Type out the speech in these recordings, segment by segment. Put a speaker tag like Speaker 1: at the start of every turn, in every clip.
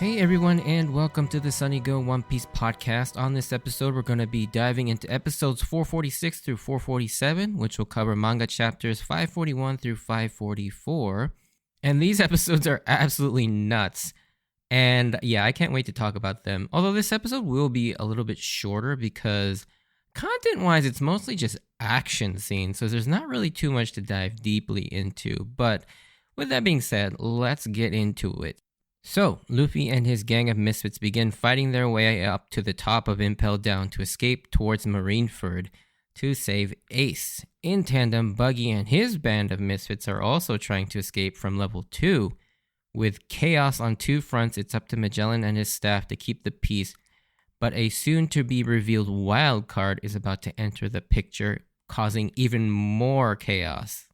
Speaker 1: Hey everyone, and welcome to the Sunny Go One Piece podcast. On this episode, we're going to be diving into episodes 446 through 447, which will cover manga chapters 541 through 544. And these episodes are absolutely nuts. And yeah, I can't wait to talk about them. Although this episode will be a little bit shorter because content-wise, it's mostly just action scenes. So there's not really too much to dive deeply into. But with that being said, let's get into it. So, Luffy and his gang of misfits begin fighting their way up to the top of Impel Down to escape towards Marineford to save Ace. In tandem, Buggy and his band of misfits are also trying to escape from level 2. With chaos on two fronts, it's up to Magellan and his staff to keep the peace, but a soon-to-be-revealed wild card is about to enter the picture, causing even more chaos.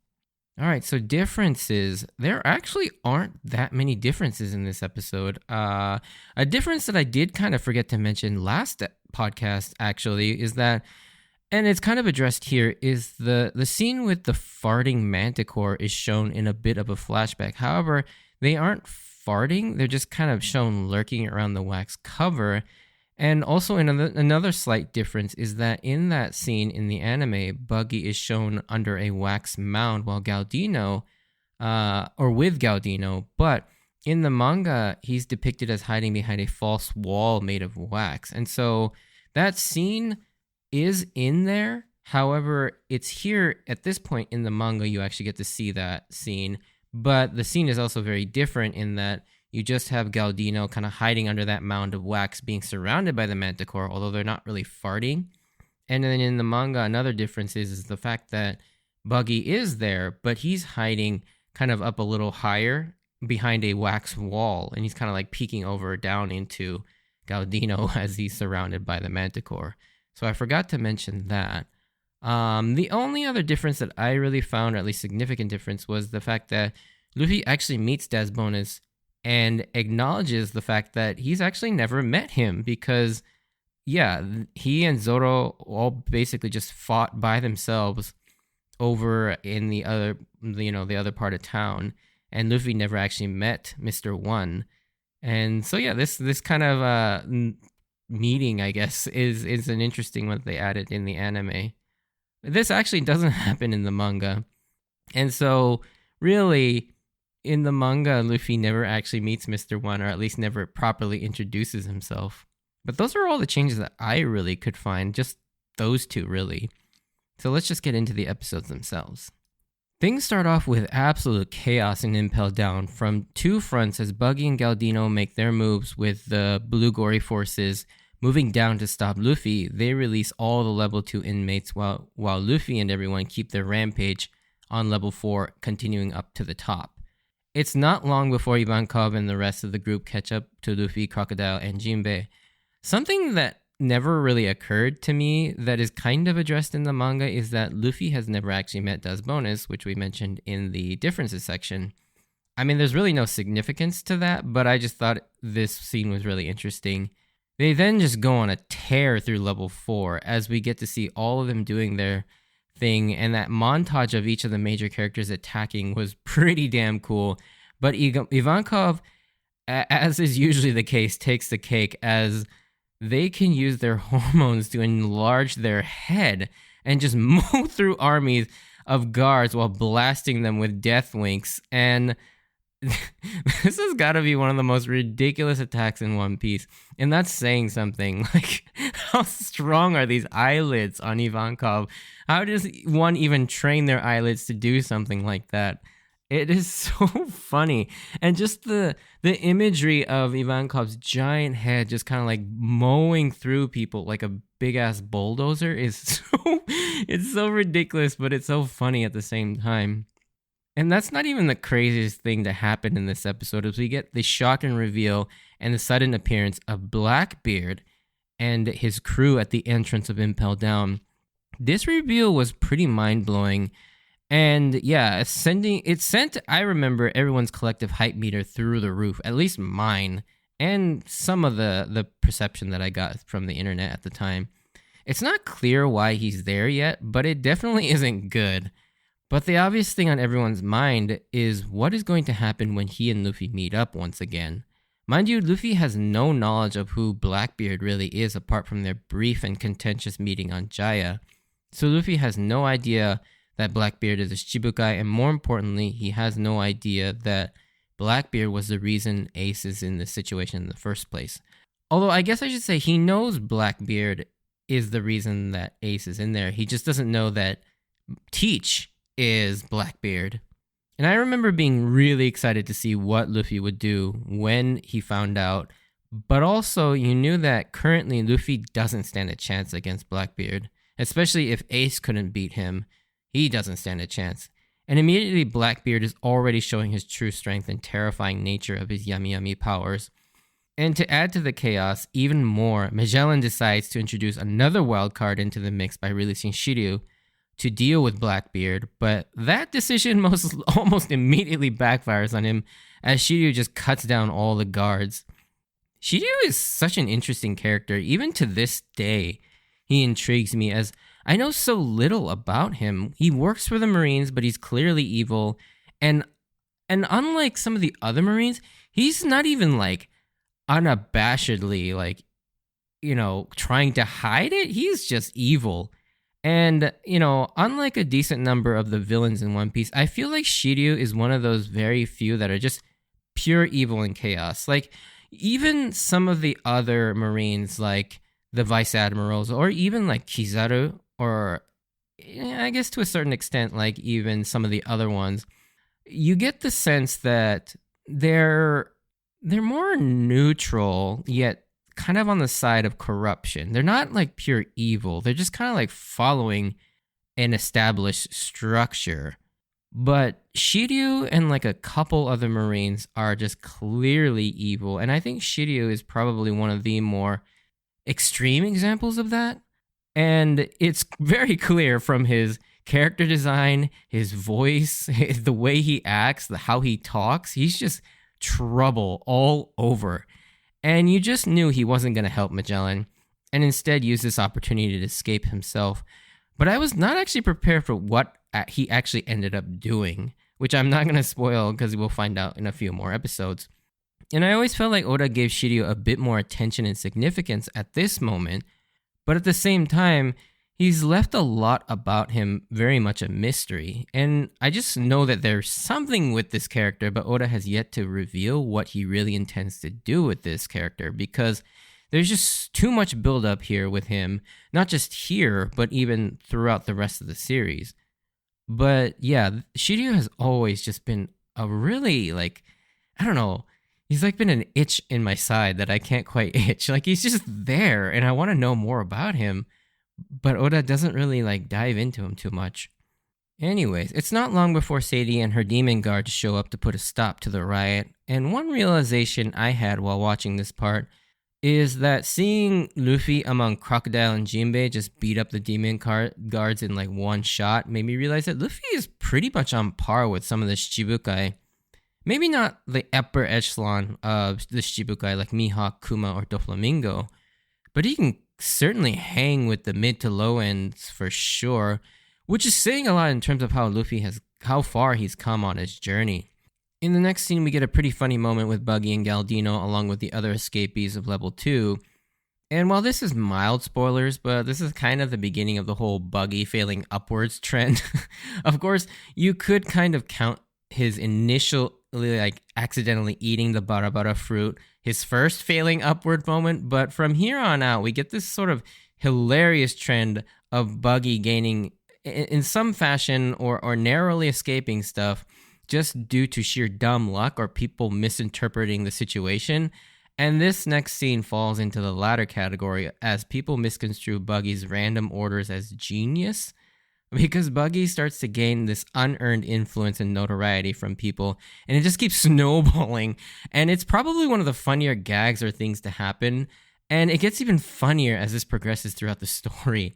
Speaker 1: Alright, so differences. There actually aren't that many differences in this episode. A difference that I did kind of forget to mention last podcast, actually, is that, and it's kind of addressed here, is the scene with the farting manticore is shown in a bit of a flashback. However, they aren't farting, they're just kind of shown lurking around the wax cover. And also another slight difference is that in that scene in the anime, Buggy is shown under a wax mound while Gaudino, or with Gaudino, but in the manga, he's depicted as hiding behind a false wall made of wax. And so that scene is in there. However, it's here at this point in the manga, you actually get to see that scene. But the scene is also very different in that you just have Gaudino kind of hiding under that mound of wax being surrounded by the manticore, although they're not really farting. And then in the manga, another difference is the fact that Buggy is there, but he's hiding kind of up a little higher behind a wax wall, and he's kind of like peeking over down into Gaudino as he's surrounded by the manticore. So I forgot to mention that. The only other difference that I really found, or at least significant difference, was the fact that Luffy actually meets Desbonus and acknowledges the fact that he's actually never met him because, yeah, he and Zoro all basically just fought by themselves over in the other part of town, and Luffy never actually met Mr. One. And so, yeah, this kind of meeting, I guess, is an interesting one that they added in the anime. This actually doesn't happen in the manga, and so really, in the manga, Luffy never actually meets Mr. One, or at least never properly introduces himself. But those are all the changes that I really could find, just those two, really. So let's just get into the episodes themselves. Things start off with absolute chaos in Impel Down from two fronts as Buggy and Gaudino make their moves with the Blue Gory forces moving down to stop Luffy. They release all the level 2 inmates while Luffy and everyone keep their rampage on level 4, continuing up to the top. It's not long before Ivankov and the rest of the group catch up to Luffy, Crocodile, and Jinbei. Something that never really occurred to me that is kind of addressed in the manga is that Luffy has never actually met Desbonus, which we mentioned in the differences section. I mean, there's really no significance to that, but I just thought this scene was really interesting. They then just go on a tear through level 4 as we get to see all of them doing their thing, and that montage of each of the major characters attacking was pretty damn cool. But Ivankov, as is usually the case, takes the cake as they can use their hormones to enlarge their head and just mow through armies of guards while blasting them with death winks. And this has got to be one of the most ridiculous attacks in One Piece. And that's saying something. Like, how strong are these eyelids on Ivankov? How does one even train their eyelids to do something like that? It is so funny. And just the imagery of Ivankov's giant head just kind of like mowing through people like a big-ass bulldozer is it's so ridiculous, but it's so funny at the same time. And that's not even the craziest thing to happen in this episode, as we get the shocking reveal and the sudden appearance of Blackbeard and his crew at the entrance of Impel Down. This reveal was pretty mind-blowing, and yeah, it sent, I remember, everyone's collective hype meter through the roof, at least mine, and some of the perception that I got from the internet at the time. It's not clear why he's there yet, but it definitely isn't good. But the obvious thing on everyone's mind is what is going to happen when he and Luffy meet up once again. Mind you, Luffy has no knowledge of who Blackbeard really is apart from their brief and contentious meeting on Jaya. So Luffy has no idea that Blackbeard is a Shichibukai, and more importantly, he has no idea that Blackbeard was the reason Ace is in this situation in the first place. Although I guess I should say he knows Blackbeard is the reason that Ace is in there. He just doesn't know that Teach is Blackbeard. And I remember being really excited to see what Luffy would do when he found out. But also, you knew that currently Luffy doesn't stand a chance against Blackbeard. Especially if Ace couldn't beat him, he doesn't stand a chance. And immediately Blackbeard is already showing his true strength and terrifying nature of his yummy yummy powers. And to add to the chaos even more, Magellan decides to introduce another wild card into the mix by releasing Shiryu to deal with Blackbeard, but that decision almost immediately backfires on him as Shiryu just cuts down all the guards. Shiryu is such an interesting character. Even to this day, he intrigues me as I know so little about him. He works for the Marines, but he's clearly evil, and unlike some of the other Marines, he's not even like unabashedly trying to hide it. He's just evil. And, unlike a decent number of the villains in One Piece, I feel like Shiryu is one of those very few that are just pure evil and chaos. Like, even some of the other Marines, like the Vice Admirals, or even like Kizaru, or I guess to a certain extent, like even some of the other ones, you get the sense that they're more neutral, yet kind of on the side of corruption. They're not like pure evil. They're just kind of like following an established structure. But Shiryu and like a couple other Marines are just clearly evil. And I think Shiryu is probably one of the more extreme examples of that. And it's very clear from his character design, his voice, the way he acts, how he talks. He's just trouble all over. And you just knew he wasn't going to help Magellan, and instead used this opportunity to escape himself. But I was not actually prepared for what he actually ended up doing, which I'm not going to spoil because we'll find out in a few more episodes. And I always felt like Oda gave Shiryu a bit more attention and significance at this moment, but at the same time, he's left a lot about him very much a mystery. And I just know that there's something with this character, but Oda has yet to reveal what he really intends to do with this character, because there's just too much buildup here with him, not just here, but even throughout the rest of the series. But yeah, Shiryu has always just been a really, he's like been an itch in my side that I can't quite itch. Like, he's just there, and I want to know more about him. But Oda doesn't really dive into him too much. Anyways, it's not long before Sadie and her demon guards show up to put a stop to the riot, and one realization I had while watching this part is that seeing Luffy among Crocodile and Jinbei just beat up the demon guards in one shot made me realize that Luffy is pretty much on par with some of the Shichibukai. Maybe not the upper echelon of the Shichibukai like Mihawk, Kuma, or Doflamingo, but he can certainly hang with the mid to low ends for sure, which is saying a lot in terms of how far he's come on his journey. In the next scene, we get a pretty funny moment with Buggy and Galdino along with the other escapees of level 2. And while this is mild spoilers, but this is kind of the beginning of the whole Buggy failing upwards trend. Of course, you could kind of count his initial accidentally eating the bara fruit, his first failing upward moment, but from here on out, we get this sort of hilarious trend of Buggy gaining, in some fashion, or narrowly escaping stuff just due to sheer dumb luck or people misinterpreting the situation. And this next scene falls into the latter category as people misconstrue Buggy's random orders as genius, because Buggy starts to gain this unearned influence and notoriety from people, and it just keeps snowballing. And it's probably one of the funnier gags or things to happen, and it gets even funnier as this progresses throughout the story.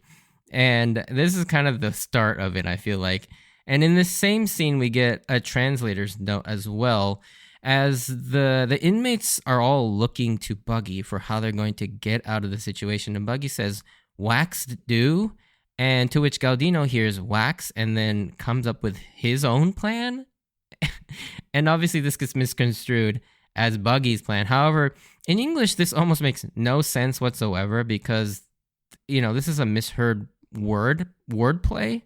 Speaker 1: And this is kind of the start of it, I feel like. And in this same scene, we get a translator's note as well, as the inmates are all looking to Buggy for how they're going to get out of the situation. And Buggy says, "Wax do?" And to which Galdino hears wax and then comes up with his own plan. And obviously this gets misconstrued as Buggy's plan. However, in English, this almost makes no sense whatsoever because, this is a misheard wordplay.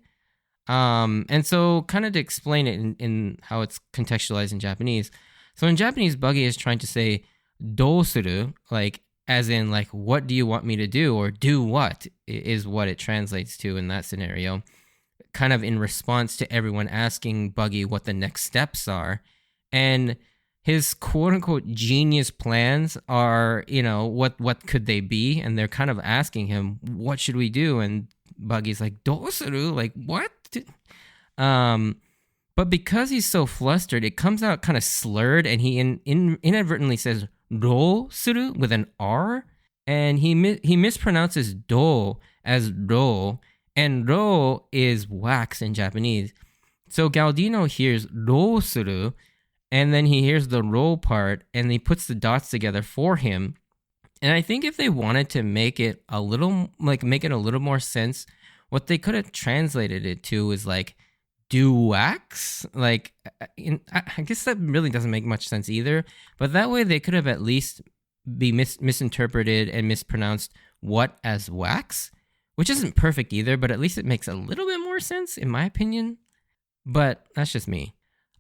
Speaker 1: And so kind of to explain it in how it's contextualized in Japanese. So in Japanese, Buggy is trying to say "dōsuru," like as in like what do you want me to do or do what is what it translates to in that scenario. Kind of in response to everyone asking Buggy what the next steps are. And his quote unquote genius plans are, what could they be? And they're kind of asking him, what should we do? And Buggy's like, "dōsuru?" Like, what? But because he's so flustered, it comes out kind of slurred, and he inadvertently says "ro-suru" with an R, and he mispronounces "do" as "ro," and "ro" is wax in Japanese. So Galdino hears "ro-suru," and then he hears the "ro" part, and he puts the dots together for him. And I think if they wanted to make it a little more sense, what they could have translated it to is like "do wax." Like, I guess that really doesn't make much sense either. But that way they could have at least be misinterpreted and mispronounced "what" as "wax," which isn't perfect either, but at least it makes a little bit more sense in my opinion. But that's just me.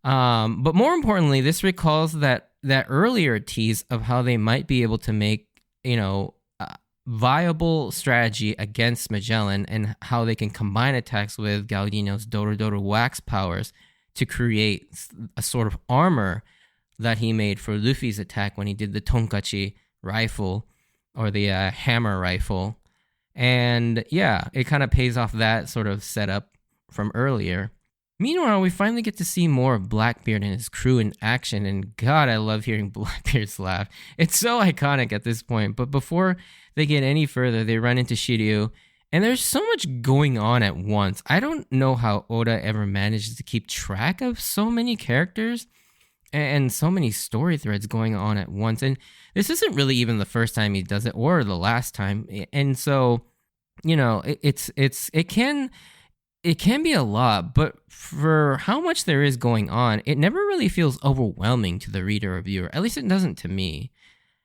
Speaker 1: But more importantly, this recalls that earlier tease of how they might be able to make, viable strategy against Magellan and how they can combine attacks with Galdino's Dorodoro wax powers to create a sort of armor that he made for Luffy's attack when he did the Tonkachi rifle or the hammer rifle. And yeah, it kind of pays off that sort of setup from earlier. Meanwhile, we finally get to see more of Blackbeard and his crew in action, and God, I love hearing Blackbeard's laugh. It's so iconic at this point, but before they get any further, they run into Shiryu, and there's so much going on at once. I don't know how Oda ever manages to keep track of so many characters and so many story threads going on at once, and this isn't really even the first time he does it, or the last time, and so, it can be a lot, but for how much there is going on, it never really feels overwhelming to the reader or viewer. At least it doesn't to me.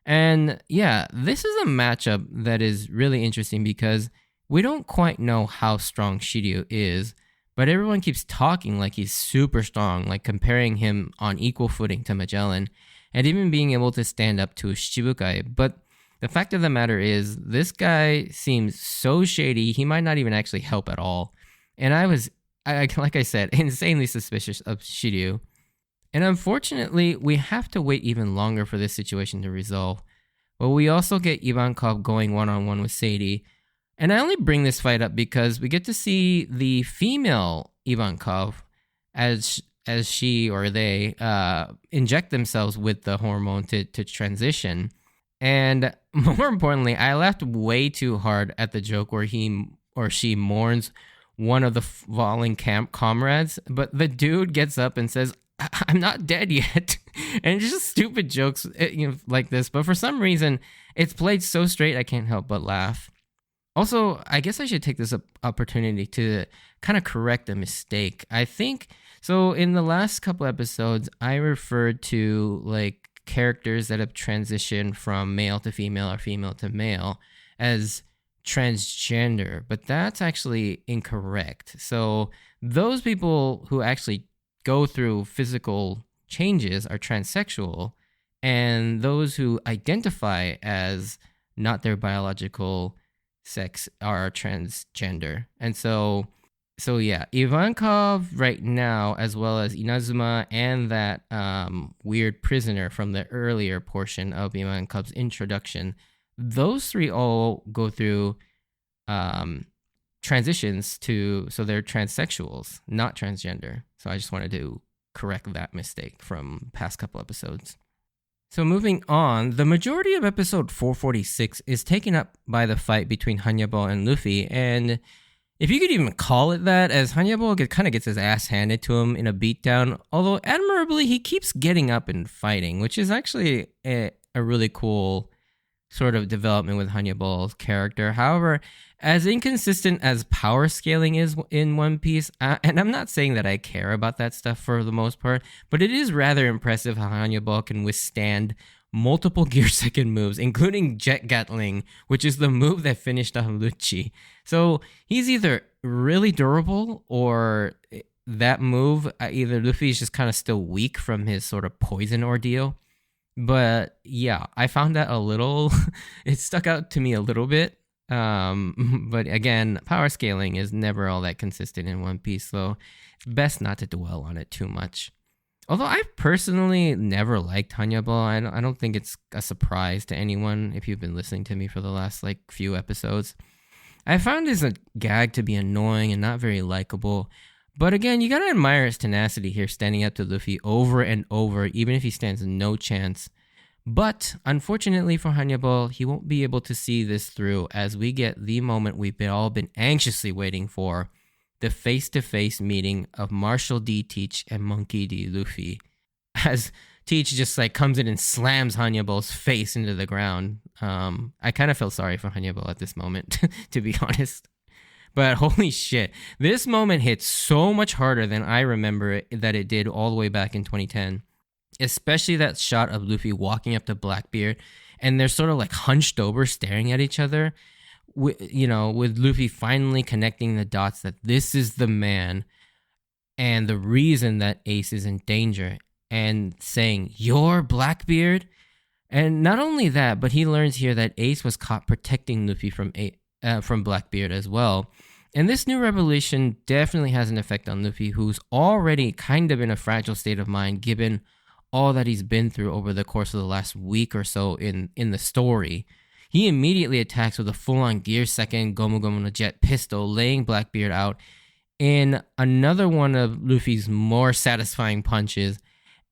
Speaker 1: And yeah, this is a matchup that is really interesting because we don't quite know how strong Shiryu is, but everyone keeps talking like he's super strong, like comparing him on equal footing to Magellan, and even being able to stand up to Shichibukai. But the fact of the matter is, this guy seems so shady, he might not even actually help at all. And I was, like I said, insanely suspicious of Shiryu. And unfortunately, we have to wait even longer for this situation to resolve. But we also get Ivankov going one-on-one with Sadie. And I only bring this fight up because we get to see the female Ivankov as she or they inject themselves with the hormone to transition. And more importantly, I laughed way too hard at the joke where he or she mourns one of the falling camp comrades, but the dude gets up and says, "I'm not dead yet." And it's just stupid jokes like this, but for some reason it's played so straight I can't help but laugh. Also, I guess I should take this opportunity to kind of correct a mistake. I think so in the last couple episodes I referred to like characters that have transitioned from male to female or female to male as transgender, but that's actually incorrect. So those people who actually go through physical changes are transsexual, and those who identify as not their biological sex are transgender. And so yeah, Ivankov right now, as well as Inazuma and that weird prisoner from the earlier portion of Ivankov's introduction, those three all go through transitions so they're transsexuals, not transgender. So I just wanted to correct that mistake from past couple episodes. So moving on, the majority of episode 446 is taken up by the fight between Hannibal and Luffy, and if you could even call it that, as Hannibal kind of gets his ass handed to him in a beatdown, although admirably he keeps getting up and fighting, which is actually a really cool sort of development with Hannibal's character. However, as inconsistent as power scaling is in One Piece, and I'm not saying that I care about that stuff for the most part, but it is rather impressive how Hannibal can withstand multiple gear second moves, including Jet Gatling, which is the move that finished on Lucci. So he's either really durable or that move, either Luffy is just kind of still weak from his sort of poison ordeal. But yeah, I found that a little, it stuck out to me a little bit. But again, power scaling is never all that consistent in One Piece, so it's best not to dwell on it too much. Although I've personally never liked Hannibal, I don't think it's a surprise to anyone if you've been listening to me for the last few episodes. I found his gag to be annoying and not very likable. But again, you gotta admire his tenacity here, standing up to Luffy over and over, even if he stands no chance. But unfortunately for Hannibal, he won't be able to see this through as we get the moment we've all been anxiously waiting for, the face-to-face meeting of Marshall D. Teach and Monkey D. Luffy. As Teach just comes in and slams Hannibal's face into the ground. I kind of feel sorry for Hannibal at this moment, to be honest. But holy shit, this moment hits so much harder than I remember that it did all the way back in 2010. Especially that shot of Luffy walking up to Blackbeard and they're sort of hunched over staring at each other. With Luffy finally connecting the dots that this is the man and the reason that Ace is in danger and saying, "You're Blackbeard?" And not only that, but he learns here that Ace was caught protecting Luffy from Blackbeard as well. And this new revelation definitely has an effect on Luffy, who's already kind of in a fragile state of mind given all that he's been through over the course of the last week or so in the story. He immediately attacks with a full-on gear second Gomu Gomu no Jet pistol, laying Blackbeard out in another one of Luffy's more satisfying punches.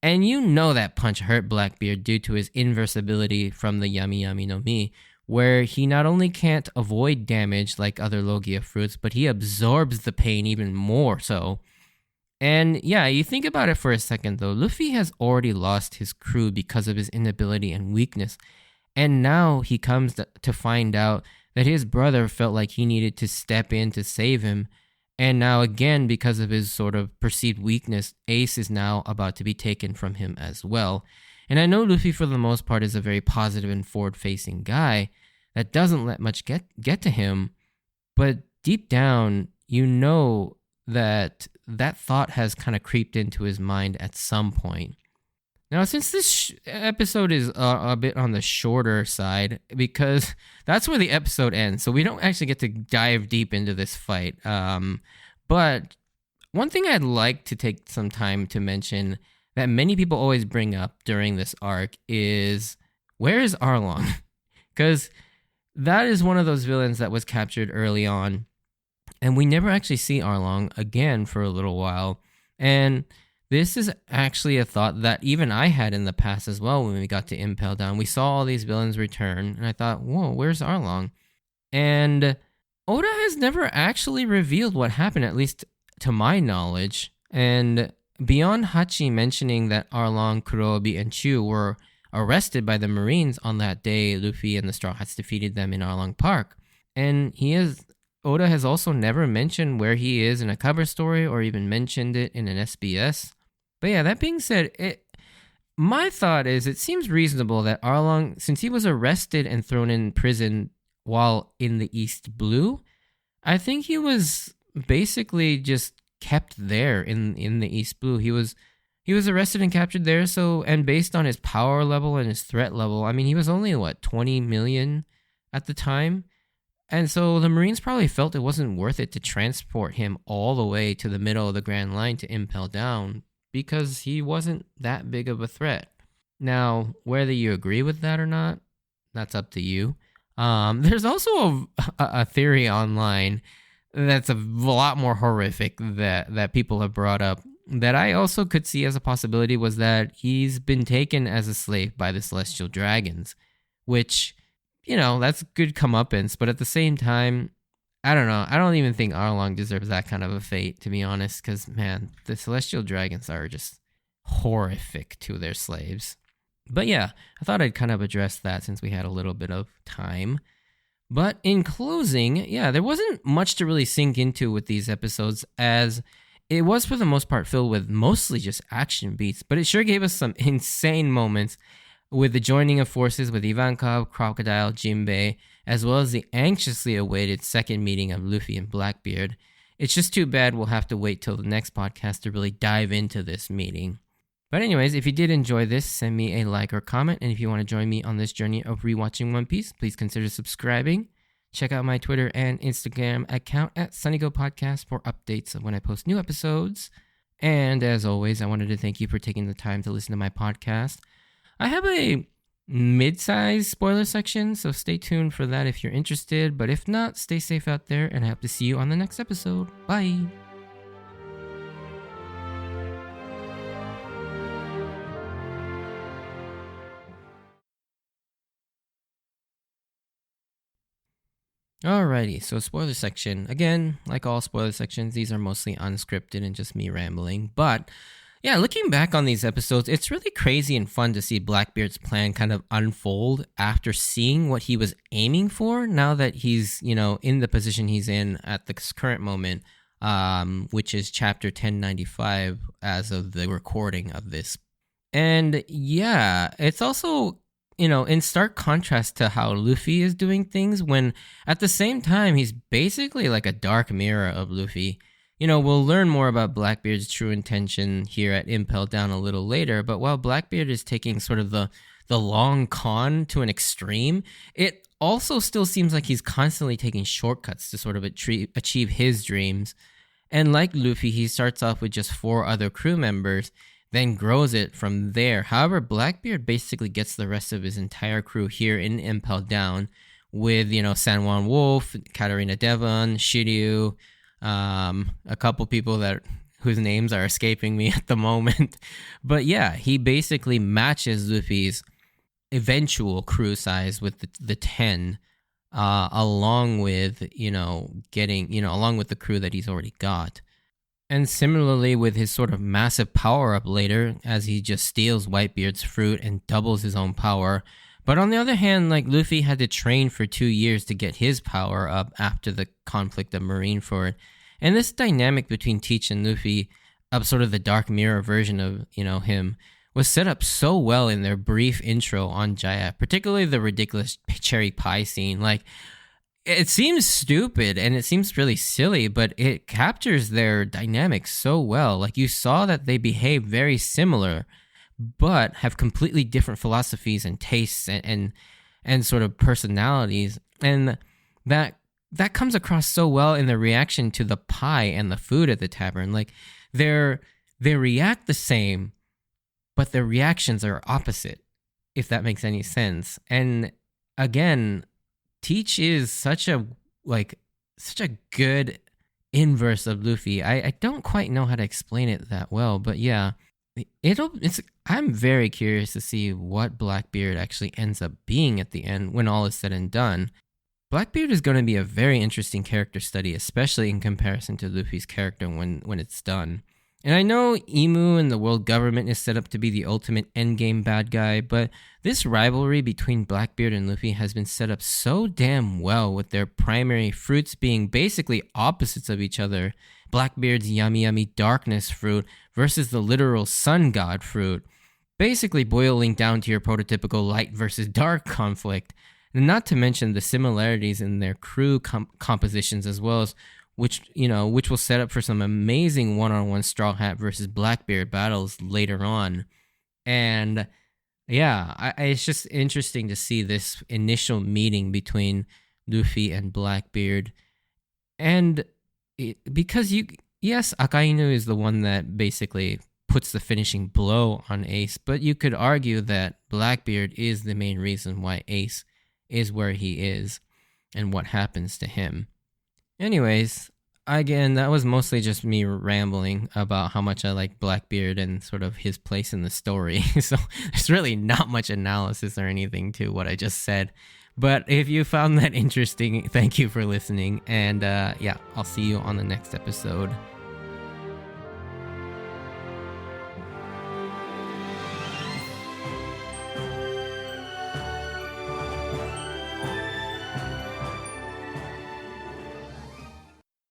Speaker 1: And you know that punch hurt Blackbeard due to his inversibility from the Yami Yami no Mi, where he not only can't avoid damage like other Logia fruits, but he absorbs the pain even more so. And yeah, you think about it for a second though, Luffy has already lost his crew because of his inability and weakness. And now he comes to find out that his brother felt like he needed to step in to save him. And now again, because of his sort of perceived weakness, Ace is now about to be taken from him as well. And I know Luffy for the most part is a very positive and forward-facing guy that doesn't let much get to him. But deep down, you know that thought has kind of creeped into his mind at some point. Now, since this episode is a bit on the shorter side, because that's where the episode ends, so we don't actually get to dive deep into this fight. But one thing I'd like to take some time to mention that many people always bring up during this arc is, where is Arlong? Because that is one of those villains that was captured early on, and we never actually see Arlong again for a little while. And this is actually a thought that even I had in the past as well when we got to Impel Down. We saw all these villains return, and I thought, whoa, where's Arlong? And Oda has never actually revealed what happened, at least to my knowledge. And beyond Hachi mentioning that Arlong, Kurobi, and Chu were arrested by the Marines on that day Luffy and the Straw Hats defeated them in Arlong Park. And Oda has also never mentioned where he is in a cover story or even mentioned it in an SBS. But yeah, that being said, my thought is it seems reasonable that Arlong, since he was arrested and thrown in prison while in the East Blue, I think he was basically just kept there in the East Blue. He was arrested and captured there, and based on his power level and his threat level, I mean, he was only, 20 million at the time? And so the Marines probably felt it wasn't worth it to transport him all the way to the middle of the Grand Line to Impel Down because he wasn't that big of a threat. Now, whether you agree with that or not, that's up to you. There's also a theory online that's a lot more horrific that people have brought up that I also could see as a possibility was that he's been taken as a slave by the Celestial Dragons, which, that's good comeuppance, but at the same time, I don't know. I don't even think Arlong deserves that kind of a fate, to be honest, because, man, the Celestial Dragons are just horrific to their slaves. But yeah, I thought I'd kind of address that since we had a little bit of time. But in closing, yeah, there wasn't much to really sink into with these episodes, as it was for the most part filled with mostly just action beats, but it sure gave us some insane moments with the joining of forces with Ivankov, Crocodile, Jinbei, as well as the anxiously awaited second meeting of Luffy and Blackbeard. It's just too bad we'll have to wait till the next podcast to really dive into this meeting. But anyways, if you did enjoy this, send me a like or comment, and if you want to join me on this journey of rewatching One Piece, please consider subscribing. Check out my Twitter and Instagram account at SunnyGoPodcast for updates of when I post new episodes. And as always, I wanted to thank you for taking the time to listen to my podcast. I have a mid-sized spoiler section, so stay tuned for that if you're interested. But if not, stay safe out there, and I hope to see you on the next episode. Bye! Alrighty, so spoiler section. Again, like all spoiler sections, these are mostly unscripted and just me rambling. But yeah, looking back on these episodes, it's really crazy and fun to see Blackbeard's plan kind of unfold after seeing what he was aiming for now that he's, in the position he's in at the current moment, which is chapter 1095 as of the recording of this. And yeah, it's also in stark contrast to how Luffy is doing things, when at the same time, he's basically like a dark mirror of Luffy. We'll learn more about Blackbeard's true intention here at Impel down a little later, but while Blackbeard is taking sort of the long con to an extreme, it also still seems like he's constantly taking shortcuts to sort of achieve his dreams. And like Luffy, he starts off with just 4 other crew members, then grows it from there. However, Blackbeard basically gets the rest of his entire crew here in Impel down with, San Juan Wolf, Katarina Devon, Shiryu, a couple people whose names are escaping me at the moment. But yeah, he basically matches Luffy's eventual crew size with the 10, along with, along with the crew that he's already got. And similarly with his sort of massive power-up later, as he just steals Whitebeard's fruit and doubles his own power. But on the other hand, like, Luffy had to train for 2 years to get his power up after the conflict of Marineford. And this dynamic between Teach and Luffy, of sort of the Dark Mirror version of, him, was set up so well in their brief intro on Jaya, particularly the ridiculous cherry pie scene. Like, it seems stupid and it seems really silly, but it captures their dynamics so well. Like, you saw that they behave very similar, but have completely different philosophies and tastes and sort of personalities. And that comes across so well in the reaction to the pie and the food at the tavern. Like, they react the same, but their reactions are opposite, if that makes any sense. And again, Teach is such a good inverse of Luffy. I don't quite know how to explain it that well, but yeah, I'm very curious to see what Blackbeard actually ends up being at the end when all is said and done. Blackbeard is going to be a very interesting character study, especially in comparison to Luffy's character when it's done. And I know Emu and the world government is set up to be the ultimate endgame bad guy, but this rivalry between Blackbeard and Luffy has been set up so damn well, with their primary fruits being basically opposites of each other. Blackbeard's yummy yummy darkness fruit versus the literal sun god fruit, basically boiling down to your prototypical light versus dark conflict. And not to mention the similarities in their crew compositions as well, as which will set up for some amazing one-on-one Straw Hat versus Blackbeard battles later on. And yeah, it's just interesting to see this initial meeting between Luffy and Blackbeard. And because Akainu is the one that basically puts the finishing blow on Ace, but you could argue that Blackbeard is the main reason why Ace is where he is and what happens to him. Anyways, again, that was mostly just me rambling about how much I like Blackbeard and sort of his place in the story. So there's really not much analysis or anything to what I just said. But if you found that interesting, thank you for listening. And yeah, I'll see you on the next episode.